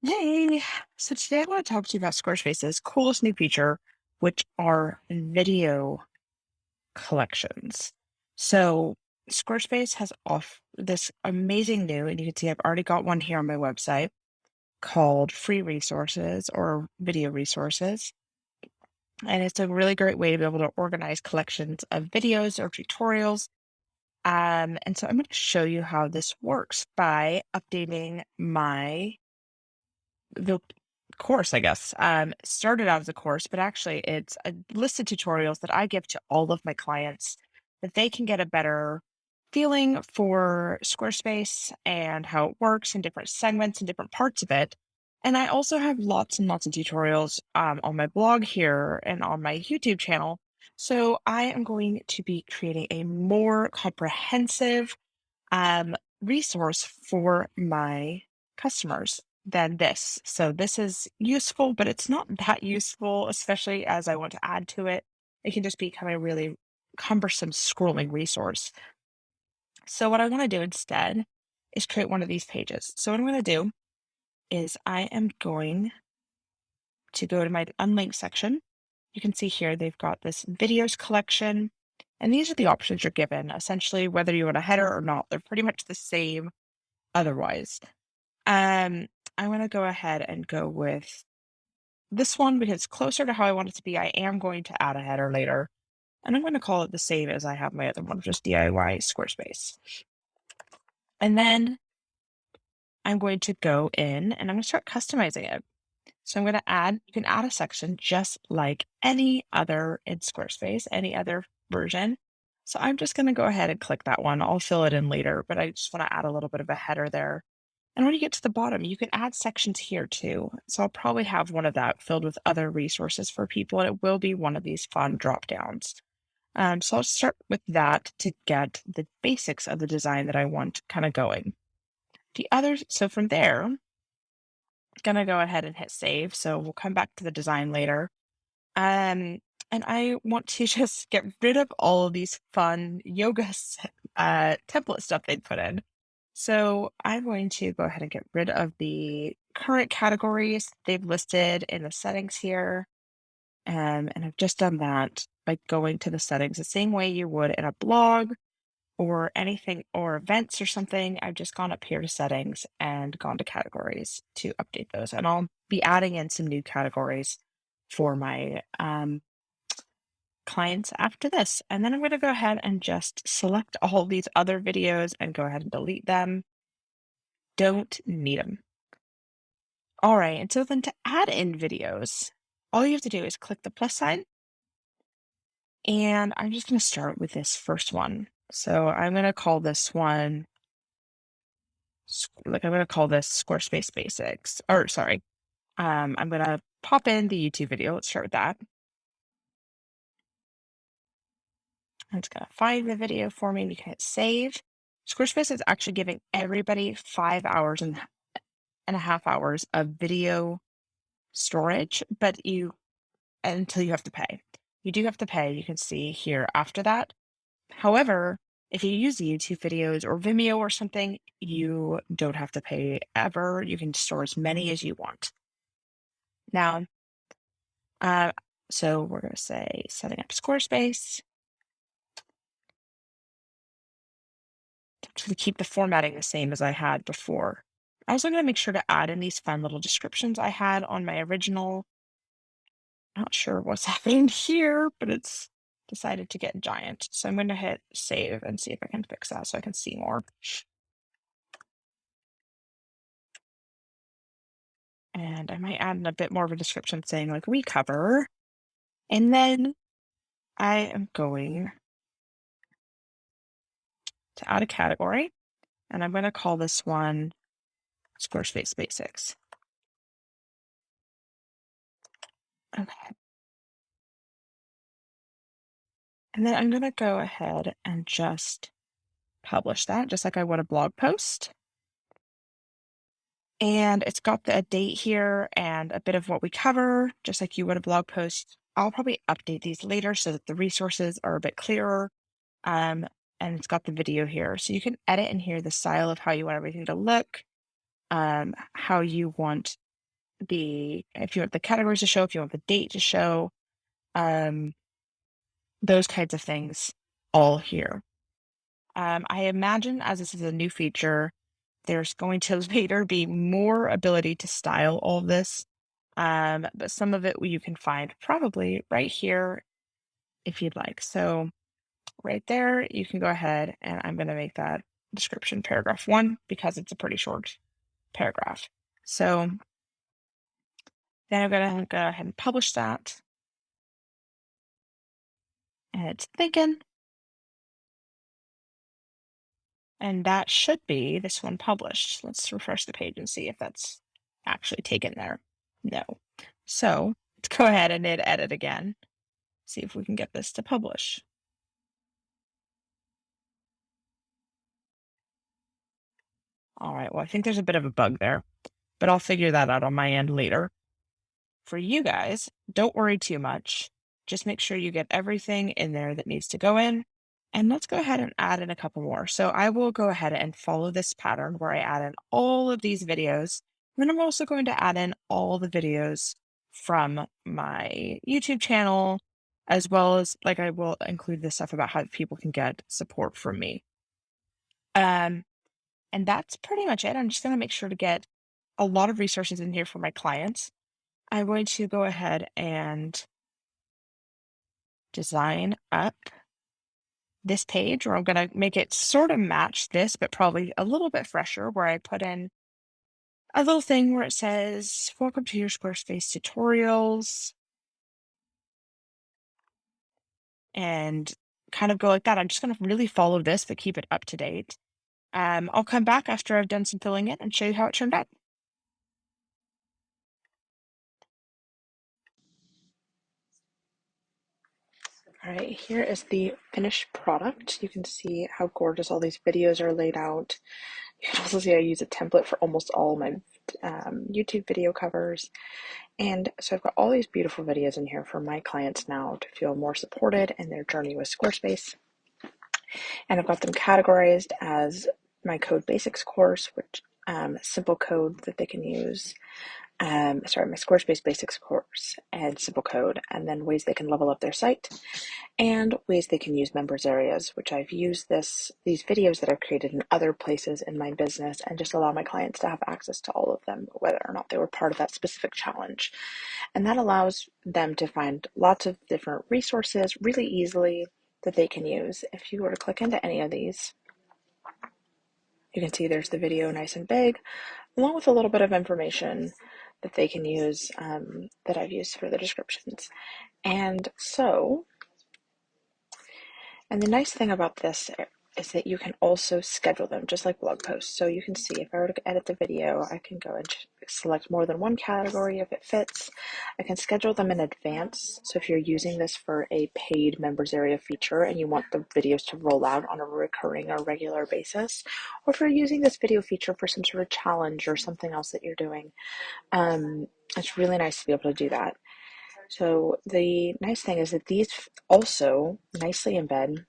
Hey, so today I want to talk to you about Squarespace's coolest new feature, which are video collections. So Squarespace has off this amazing new, and you can see I've already got one here on my website called free resources or video resources. And it's a really great way to be able to organize collections of videos or tutorials. And so I'm going to show you how this works by updating the course, I guess. Started out as a course, but actually it's a list of tutorials that I give to all of my clients that they can get a better feeling for Squarespace and how it works in different segments and different parts of it. And I also have lots and lots of tutorials on my blog here and on my YouTube channel. So I am going to be creating a more comprehensive resource for my customers than this. So this is useful, but it's not that useful, especially as I want to add to it. It can just become a really cumbersome scrolling resource. So what I want to do instead is create one of these pages. So what I'm going to do is I am going to go to my unlinked section. You can see here they've got this videos collection, and these are the options you're given. Essentially, whether you want a header or not, they're pretty much the same otherwise. Um, I'm gonna go ahead and go with this one because it's closer to how I want it to be. I am going to add a header later, and I'm going to call it the same as I have my other one, just DIY Squarespace. And then I'm going to go in and I'm going to start customizing it. So I'm going to add, you can add a section just like any other in Squarespace, any other version. So I'm just going to go ahead and click that one. I'll fill it in later, but I just want to add a little bit of a header there. And when you get to the bottom, you can add sections here too. So I'll probably have one of that filled with other resources for people, and it will be one of these fun drop downs. So I'll start with that to get the basics of the design that I want kind of going. The others, so from there, I'm gonna go ahead and hit save. So we'll come back to the design later. Um, and I want to just get rid of all of these fun template stuff they'd put in. So I'm going to go ahead and get rid of the current categories they've listed in the settings here. And I've just done that by going to the settings the same way you would in a blog or anything or events or something. I've just gone up here to settings and gone to categories to update those. And I'll be adding in some new categories for my clients after this. And then I'm going to go ahead and just select all these other videos and go ahead and delete them. Don't need them. All right. And so then to add in videos, all you have to do is click the plus sign. And I'm just going to start with this first one. So I'm going to call this one, I'm going to call this Squarespace Basics. Or sorry, I'm going to pop in the YouTube video. Let's start with that. I'm just going to find the video for me and you can hit save. Squarespace is actually giving everybody 5 hours and a half hours of video storage, but until you have to pay. You do have to pay, you can see here after that. However, if you use YouTube videos or Vimeo or something, you don't have to pay ever. You can store as many as you want. Now, uh, so we're going to say setting up Squarespace. To keep the formatting the same as I had before. I was going to make sure to add in these fun little descriptions I had on my original. Not sure what's happening here, but it's decided to get giant. So I'm going to hit save and see if I can fix that so I can see more. And I might add in a bit more of a description saying like we cover. And then I am going to add a category and I'm going to call this one Squarespace Basics. Okay. And then I'm going to go ahead and just publish that just like I would a blog post. And it's got a date here and a bit of what we cover, just like you would a blog post. I'll probably update these later so that the resources are a bit clearer. Um, and it's got the video here. So you can edit in here the style of how you want everything to look, how you want if you want the categories to show, if you want the date to show, um, those kinds of things all here. I imagine as this is a new feature, there's going to later be more ability to style all of this. But some of it you can find probably right here if you'd like. So right there, you can go ahead and I'm going to make that description paragraph 1 because it's a pretty short paragraph. So then I'm going to go ahead and publish that. And it's thinking. And that should be this one published. Let's refresh the page and see if that's actually taken there. No. So let's go ahead and hit edit again. See if we can get this to publish. All right, well, I think there's a bit of a bug there, but I'll figure that out on my end later. For you guys, don't worry too much. Just make sure you get everything in there that needs to go in. And let's go ahead and add in a couple more. So I will go ahead and follow this pattern where I add in all of these videos. And then I'm also going to add in all the videos from my YouTube channel, as well as like I will include this stuff about how people can get support from me. And that's pretty much it. I'm just going to make sure to get a lot of resources in here for my clients. I'm going to go ahead and design up this page, or I'm going to make it sort of match this, but probably a little bit fresher, where I put in a little thing where it says, "Welcome to your Squarespace tutorials," and kind of go like that. I'm just going to really follow this, but keep it up to date. I'll come back after I've done some filling in and show you how it turned out. All right, here is the finished product. You can see how gorgeous all these videos are laid out. You can also see I use a template for almost all my YouTube video covers. And so I've got all these beautiful videos in here for my clients now to feel more supported in their journey with Squarespace. And I've got them categorized as my Code Basics course, which simple code that they can use. My Squarespace Basics course and simple code, and then ways they can level up their site, and ways they can use members areas, which I've used these videos that I've created in other places in my business and just allow my clients to have access to all of them, whether or not they were part of that specific challenge. And that allows them to find lots of different resources really easily that they can use. If you were to click into any of these, you can see there's the video nice and big, along with a little bit of information that they can use that I've used for the descriptions. And the nice thing about this is that you can also schedule them just like blog posts. So you can see if I were to edit the video, I can go and select more than one category if it fits. I can schedule them in advance. So if you're using this for a paid members area feature and you want the videos to roll out on a recurring or regular basis, or if you're using this video feature for some sort of challenge or something else that you're doing, it's really nice to be able to do that. So the nice thing is that these also nicely embed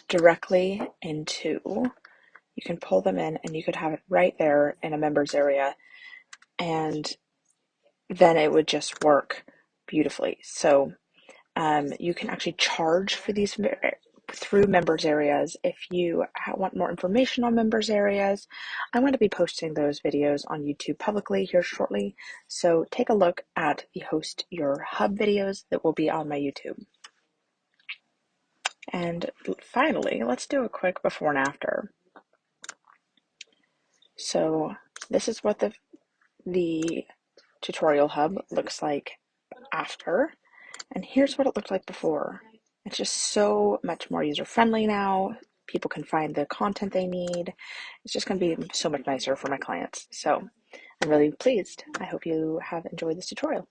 directly into, you can pull them in and you could have it right there in a members area, and then it would just work beautifully. So you can actually charge for these through members areas. If you want more information on members areas, I'm going to be posting those videos on YouTube publicly here shortly. So take a look at the Host Your Hub videos that will be on my YouTube. And finally, let's do a quick before and after. So this is what the tutorial hub looks like after, and here's what it looked like before. It's just so much more user-friendly now. People can find the content they need. It's just going to be so much nicer for my clients. So I'm really pleased. I hope you have enjoyed this tutorial.